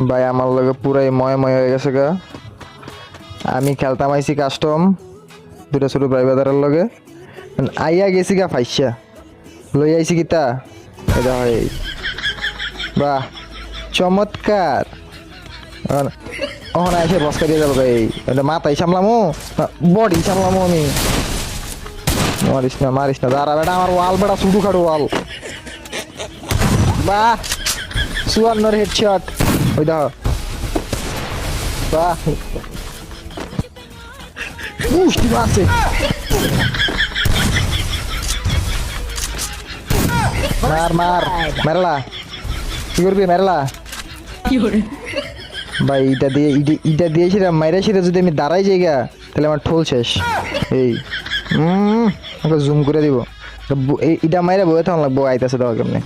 ভাই আমার লগে পুরাই ময় হয়ে গেছে গা। আমি খেলতাম আইছি কাস্টম দুটা ছোট ভাই বাদারের লগে, আইয়া গেছি গা ফাইসা লই আইছি কিতা এটা হয়। বাহ চমৎকার। ওখানে এসে বসকা দিয়ে যাবো ভাই, এটা মাথায় সামলামো বডি সামলামো আমি। মারিস না দাঁড়া বেটা, আমার ওয়াল বেটা শুধু খাড়ো ওয়াল। বাহ 54 হেডশট, ওই দেখো। বাহ উষ্টি মারছে। মার মার মেরলা, কি করবি মেরলা ভাই। ইটা দিয়েছিলাম মাইরা সেটা যদি আমি দাঁড়াই জায়গা তাহলে আমার ঠোল শেষ। এই জুম করে দিব, ইটা মাইরা বয়ে থাকুন লাগবো। আইতাছে দেওয়া কেমনে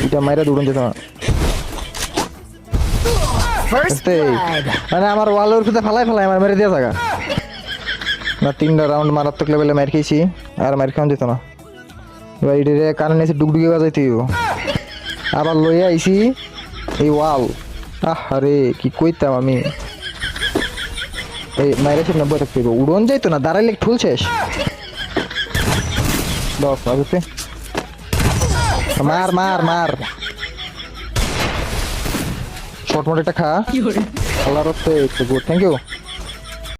ইটা মাইরা দৌড়ন যেত না। মানে আমার ওয়ালের ভিতরে ফেলাই আমার মেরে দিয়ে থাকা না। 3টা রাউন্ড মারাত্মক লেভেলে মার খেয়েছি, আর মার খাওয়া যেত না। এবার এটারে কারণে এসে ডুগডুগে বাজাইতে হইব। আবার লইয়া আইছি এই ওয়াল। আরে কি কইতাম আমি, এই মাইরা সামনে বয়ে থাকতে হইব। উড়ন যাইতো না, দাঁড়াইলে ঠুল শেষ। 10 আগুতে মার মার মার। শর্ট মোড একটা খা, আল্লাহর রহমতে গুড, থ্যাংক ইউ।